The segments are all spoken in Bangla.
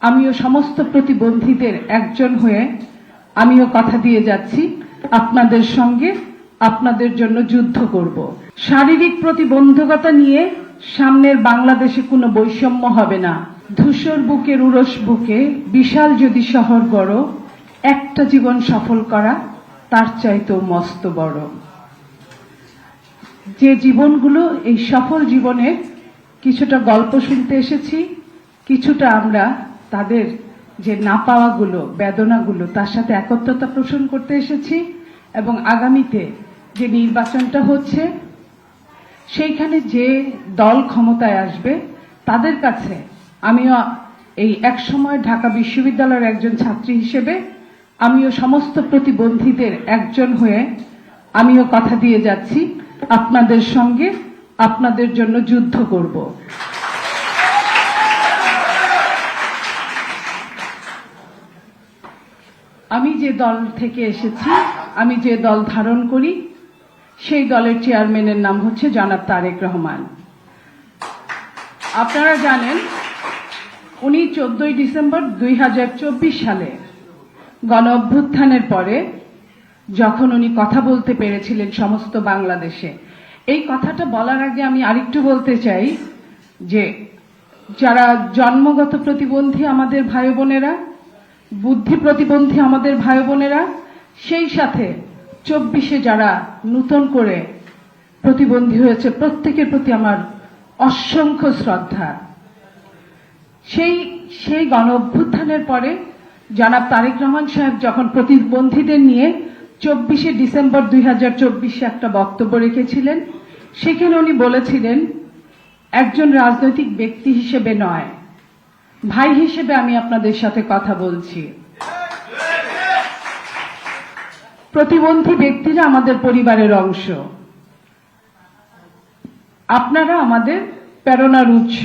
আমিও সমস্ত প্রতিবন্ধীদের একজন হয়ে আমিও কথা দিয়ে যাচ্ছি আপনাদের সঙ্গে আপনাদের জন্য যুদ্ধ করব। শারীরিক প্রতিবন্ধকতা নিয়ে সামনের বাংলাদেশে কোনো বৈষম্য হবে না। ধূসর বুকের উরস বুকে বিশাল যদি শহর গড়, একটা জীবন সফল করা তার চাইতেও মস্ত বড়। যে জীবনগুলো এই সফল জীবনের কিছুটা গল্প শুনতে এসেছি, কিছুটা আমরা তাদের যে না পাওয়াগুলো, বেদনাগুলো তার সাথে একত্রতা পোষণ করতে এসেছি এবং আগামীতে যে নির্বাচনটা হচ্ছে সেইখানে যে দল ক্ষমতায় আসবে তাদের কাছে আমিও এই একসময় ঢাকা বিশ্ববিদ্যালয়ের একজন ছাত্রী হিসেবে আমিও সমস্ত প্রতিবন্ধীদের একজন হয়ে আমিও কথা দিয়ে যাচ্ছি আপনাদের সঙ্গে আপনাদের জন্য যুদ্ধ করব। আমি যে দল থেকে এসেছি, আমি যে দল ধারণ করি, সেই দলের চেয়ারম্যানের নাম হচ্ছে জনাব তারেক রহমান। আপনারা জানেন উনি 14 ডিসেম্বর 2024 সালে গণ অভ্যুত্থানের পরে যখন উনি কথা বলতে পেরেছিলেন সমস্ত বাংলাদেশে, এই কথাটা বলার আগে আমি আরেকটু বলতে চাই যে যারা জন্মগত প্রতিবন্ধী আমাদের ভাই বোনেরা, বুদ্ধি প্রতিবন্ধী আমাদের ভাই বোনেরা, সেই সাথে 24-এ যারা নূতন করে প্রতিবন্ধী হয়েছে প্রত্যেকের প্রতি আমার অসংখ্য শ্রদ্ধা। সেই গণ অভ্যুত্থানের পরে জনাব তারেক রহমান সাহেব যখন প্রতিবন্ধীদের নিয়ে 24শে ডিসেম্বর 2024 একটা বক্তব্য রেখেছিলেন, সেখানে উনি বলেছিলেন একজন রাজনৈতিক ব্যক্তি হিসেবে নয়, ভাই হিসেবে আমি আপনাদের সাথে কথা বলছি। প্রতিবন্ধী ব্যক্তিরা আমাদের পরিবারের অংশ, আপনারা আমাদের প্রেরণার উৎস,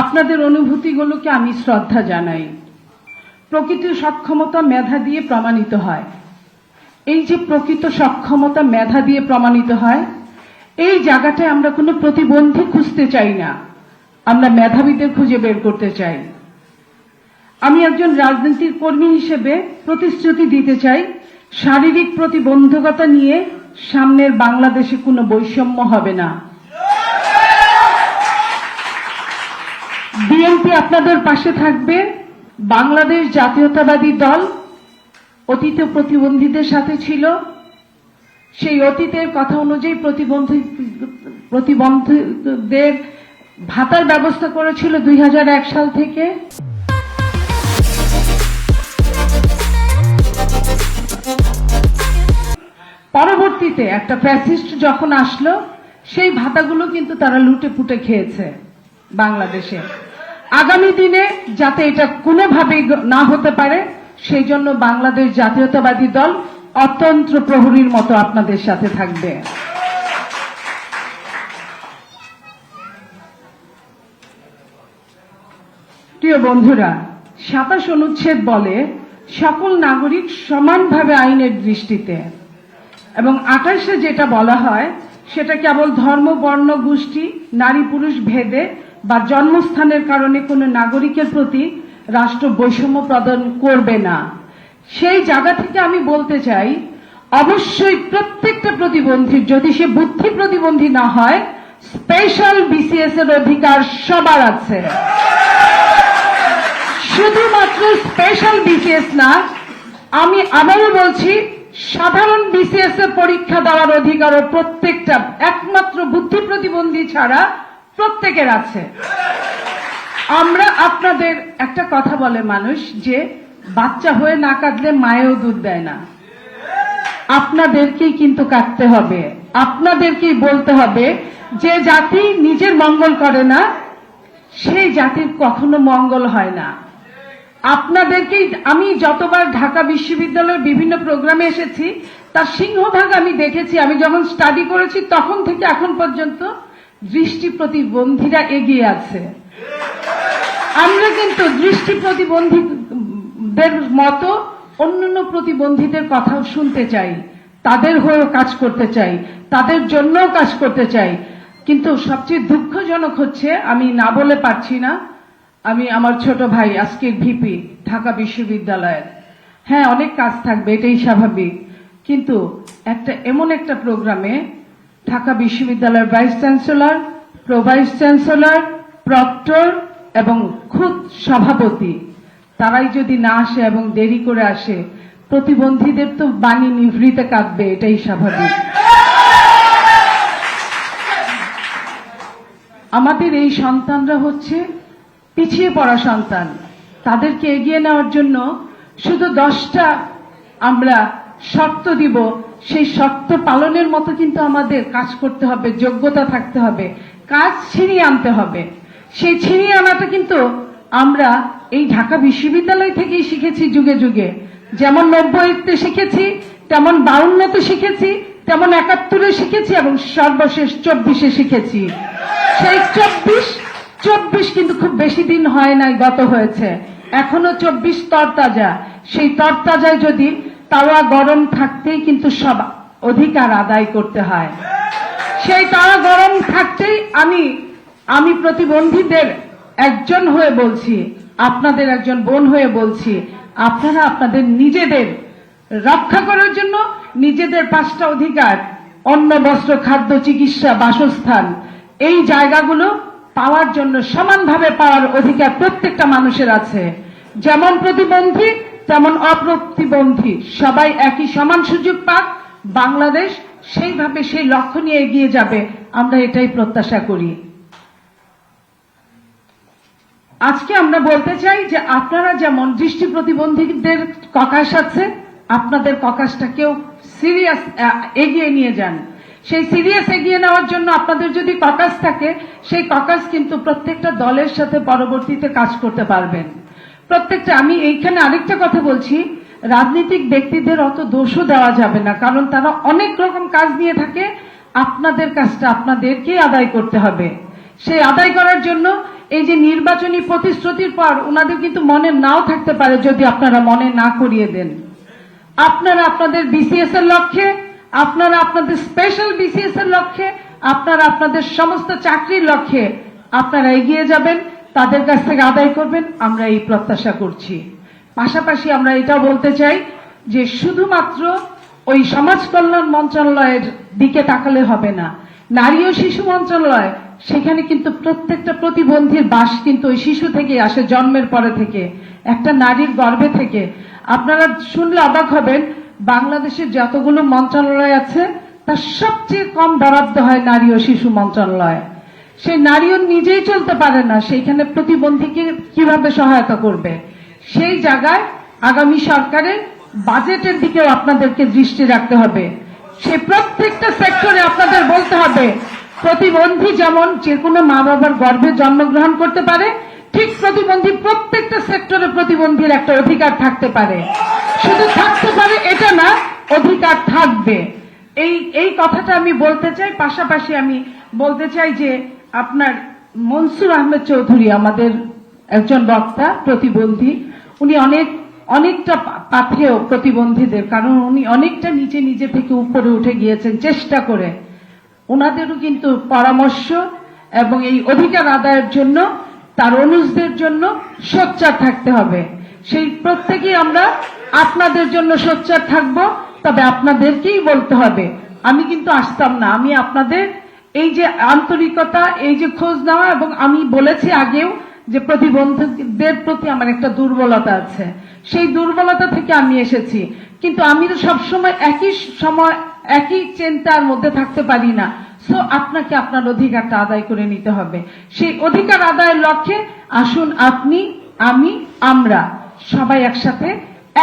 আপনাদের অনুভূতিগুলোকে আমি শ্রদ্ধা জানাই। প্রকৃত সক্ষমতা মেধা দিয়ে প্রমাণিত হয়। এই যে প্রকৃত সক্ষমতা মেধা দিয়ে প্রমাণিত হয়, এই জায়গাটায় আমরা কোনো প্রতিবন্ধী খুঁজতে চাই না, আমরা মেধাবীদের খুঁজে বের করতে চাই। আমি একজন রাজনীতির কর্মী হিসেবে প্রতিশ্রুতি দিতে চাই, শারীরিক প্রতিবন্ধকতা নিয়ে সামনের বাংলাদেশে কোনো বৈষম্য হবে না। বিএনপি আপনাদের পাশে থাকবে। বাংলাদেশ জাতীয়তাবাদী দল অতীতে প্রতিবন্ধীদের সাথে ছিল, সেই অতীতের কথা অনুযায়ী প্রতিবন্ধীদের ভাতার ব্যবস্থা করেছিল 2001 সাল থেকে। পরবর্তীতে একটা ফ্যাসিস্ট যখন আসলো, সেই ভাতাগুলো কিন্তু তারা লুটে পুটে খেয়েছে বাংলাদেশে। আগামী দিনে যাতে এটা কোনোভাবেই না হতে পারে, সেই জন্য বাংলাদেশ জাতীয়তাবাদী দল অতন্ত্র প্রহরীর মতো আপনাদের সাথে থাকবে। প্রিয় বন্ধুরা, 27 অনুচ্ছেদ বলে সকল নাগরিক সমানভাবে আইনের দৃষ্টিতে, এবং 28-এ যেটা বলা হয় সেটা কেবল ধর্ম, বর্ণ, গোষ্ঠী, নারী পুরুষ ভেদে বা জন্মস্থানের কারণে কোনো নাগরিকের প্রতি রাষ্ট্র বৈষম্য প্রদান করবে না। সেই জায়গা থেকে আমি বলতে চাই, অবশ্যই প্রত্যেকটা প্রতিবন্ধীর, যদি সে বুদ্ধি প্রতিবন্ধী না হয়, স্পেশাল বিসিএস এর অধিকার সবার আছে। শুধুমাত্র স্পেশাল বিসিএস না, আমি আবারও বলছি, সাধারণ বিসিএস এর পরীক্ষা দেওয়ার অধিকারও প্রত্যেকটা, একমাত্র বুদ্ধি প্রতিবন্ধী ছাড়া প্রত্যেকের আছে। আমরা আপনাদের, একটা কথা বলে মানুষ যে বাচ্চা হয়ে না কাঁদলে মায়েও দুধ দেয় না। আপনাদেরকেই কিন্তু কাঁদতে হবে, আপনাদেরকেই বলতে হবে। যে জাতি নিজের মঙ্গল করে না, সেই জাতির কখনো মঙ্গল হয় না। আপনাদেরকেই, আমি যতবার ঢাকা বিশ্ববিদ্যালয়ের বিভিন্ন প্রোগ্রামে এসেছি তার সিংহভাগ আমি দেখেছি, আমি যখন স্টাডি করেছি তখন থেকে এখন পর্যন্ত দৃষ্টি প্রতিবন্ধীরা এগিয়ে আছে। আমরা কিন্তু দৃষ্টি প্রতিবন্ধীদের মতো অন্যান্য প্রতিবন্ধীদের কথাও শুনতে চাই, তাদের হয়েও কাজ করতে চাই, তাদের জন্যও কাজ করতে চাই। কিন্তু সবচেয়ে দুঃখজনক হচ্ছে, আমি না বলে পারছি না, আমি আমার ছোট ভাই আজকের ভিপি ঢাকা বিশ্ববিদ্যালয়ের, হ্যাঁ অনেক কাজ থাকবে, এটাই স্বাভাবিক, কিন্তু এমন একটা প্রোগ্রামে ঢাকা বিশ্ববিদ্যালয়ের vice chancellor, pro vice chancellor, proctor এবং খুদ সভাপতি তারাই যদি না আসে এবং দেরি করে আসে, প্রতিবন্ধীদের তো বাণী নিভৃতে কাঁদবে, এটাই স্বাভাবিক। আমাদের এই সন্তানরা হচ্ছে পিছিয়ে পড়া সন্তান, তাদেরকে এগিয়ে নেওয়ার জন্য শুধু 10টা আমরা শর্ত দিব, সেই শর্ত পালনের মতো কিন্তু আমাদের কাজ করতে হবে, যোগ্যতা থাকতে হবে, কাজ ছিনিয়ে আনতে হবে। সেই ছিনিয়ে আনাটা কিন্তু আমরা এই ঢাকা বিশ্ববিদ্যালয় থেকেই শিখেছি যুগে যুগে, যেমন 90-তে শিখেছি, তেমন 52-তে শিখেছি, তেমন 71-এ শিখেছি এবং সর্বশেষ 24-এ শিখেছি। সেই 24 কিন্তু খুব বেশি দিন হয় নাই, গত হয়েছে, এখনো 24 তরতাজা। সেই তরতাজায় যদি তাওয়া গরম থাকতেই কিন্তু সব অধিকার আদায় করতে হয়। সেই তাওয়া গরম থাকতেই আমি প্রতিবন্ধীদের একজন হয়ে বলছি, আপনাদের একজন বোন হয়ে বলছি, আপনারা আপনাদের নিজেদের রক্ষা করার জন্য নিজেদের 5টা অধিকার, অন্ন, বস্ত্র, খাদ্য, চিকিৎসা, বাসস্থান, এই জায়গাগুলো পাওয়ার জন্য সমানভাবে পাওয়ার অধিকার প্রত্যেকটা মানুষের আছে। যেমন প্রতিবন্ধী তেমন অপ্রতিবন্ধী সবাই একই সমান সুযোগ পাক, বাংলাদেশ সেইভাবে সেই লক্ষ্য নিয়ে এগিয়ে যাবে, আমরা এটাই প্রত্যাশা করি। আজকে আমরা বলতে চাই যে আপনারা যেমন দৃষ্টি প্রতিবন্ধীদের ককাস আছে, আপনাদের ককাসটাকেও সিরিয়াস এগিয়ে নিয়ে যান। সেই সিরিয়াস এগিয়ে নেওয়ার জন্য আপনাদের যদি ককাস থাকে, সেই ককাস কিন্তু প্রত্যেকটা দলের সাথে পরবর্তীতে কাজ করতে পারবেন। প্রত্যেকটা, আমি এইখানে আরেকটা কথা বলছি, রাজনৈতিক ব্যক্তিদের অত দোষও দেওয়া যাবে না, কারণ তারা অনেক রকম কাজ নিয়ে থাকে, আপনাদের কাজটা আপনাদেরকেই আদায় করতে হবে। সেই আদায় করার জন্য এই যে নির্বাচনী প্রতিশ্রুতির পর ওনাদের কিন্তু মনে নাও থাকতে পারে, যদি আপনারা মনে না করিয়ে দেন। আপনারা আপনাদের বিসিএস এর লক্ষ্যে, আপনারা আপনাদের স্পেশাল বিসিএস এর লক্ষ্যে, আপনারা আপনাদের সমস্ত চাকরির লক্ষ্যে আপনারা এগিয়ে যাবেন, তাদের কাছ থেকে আদায় করবেন, আমরা এই প্রত্যাশা করছি। পাশাপাশি আমরা এটা বলতে চাই যে শুধুমাত্র ওই সমাজ কল্যাণ মন্ত্রণালয়ের দিকে তাকালে হবে না, নারী ও শিশু মন্ত্রণালয়, সেখানে কিন্তু প্রত্যেকটা প্রতিবন্ধীর বাস কিন্তু ওই শিশু থেকে আসে, জন্মের পরে থেকে, একটা নারীর গর্ভে থেকে। আপনারা শুনলে অবাক হবেন, বাংলাদেশের যতগুলো মন্ত্রণালয় আছে তার সবচেয়ে কম বরাদ্দ হয় নারী ও শিশু মন্ত্রণালয়। সেই নারীও নিজেই চলতে পারে না, সেইখানে প্রতিবন্ধীকে কিভাবে সহায়তা করবে? সেই জায়গায় আগামী সরকারের বাজেটের দিকেও আপনাদেরকে দৃষ্টি রাখতে হবে। সেই প্রত্যেকটা সেক্টরে আপনাদের বলতে হবে, প্রতিবন্ধী যেমন যে কোনো মা বাবার গর্ভে জন্মগ্রহণ করতে পারে, ঠিক প্রতিবন্ধী প্রত্যেকটা সেক্টরে প্রতিবন্ধীর একটা অধিকার থাকতে পারে। শুধু থাকতে পারে এটা না, অধিকার থাকবে। এই কথাটা আমি বলতে চাই। পাশাপাশি আমি বলতে চাই যে আপনার মনসুর আহমেদ চৌধুরী আমাদের একজন বক্তা, প্রতিবন্ধী, উনি অনেকটা পাথেয় প্রতিবন্ধীদের, কারণ উনি অনেকটা নিজে থেকে উপরে উঠে গিয়েছেন চেষ্টা করে। ওনাদেরও কিন্তু পরামর্শ এবং এই অধিকার আদায়ের জন্য তার অনুজদের জন্য সোচ্চার থাকতে হবে। সেই প্রত্যেকেই আমরা আপনাদের জন্য সোচ্চার থাকব, তবে আপনাদেরকেই বলতে হবে। আমি কিন্তু আসতাম না, আমি আপনাদের এই যে আন্তরিকতা, এই যে খোঁজ নেওয়া, এবং আমি বলেছি আগেও যে প্রতিবন্ধীদের প্রতি আমার একটা দুর্বলতা আছে, সেই দুর্বলতা থেকে আমি এসেছি। কিন্তু আমি তো সবসময় একই চিন্তার মধ্যে থাকতে পারি না। সো আপনাকে আপনার অধিকারটা আদায় করে নিতে হবে। সেই অধিকার আদায়ের লক্ষ্যে আসুন আপনি, আমি, আমরা সবাই একসাথে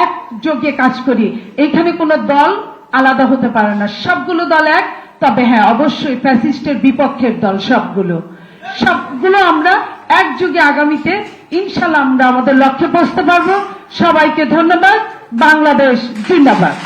একযোগে কাজ করি। এখানে কোনো দল আলাদা হতে পারে না, সবগুলো দল এক। তবে হ্যাঁ, অবশ্যই ফ্যাসিস্টের বিপক্ষের দল সবগুলো আমরা একযোগে আগামীতে ইনশাল্লাহ আমরা আমাদের লক্ষ্যে পৌঁছতে পারবো। সবাইকে ধন্যবাদ। বাংলাদেশ জিন্দাবাদ।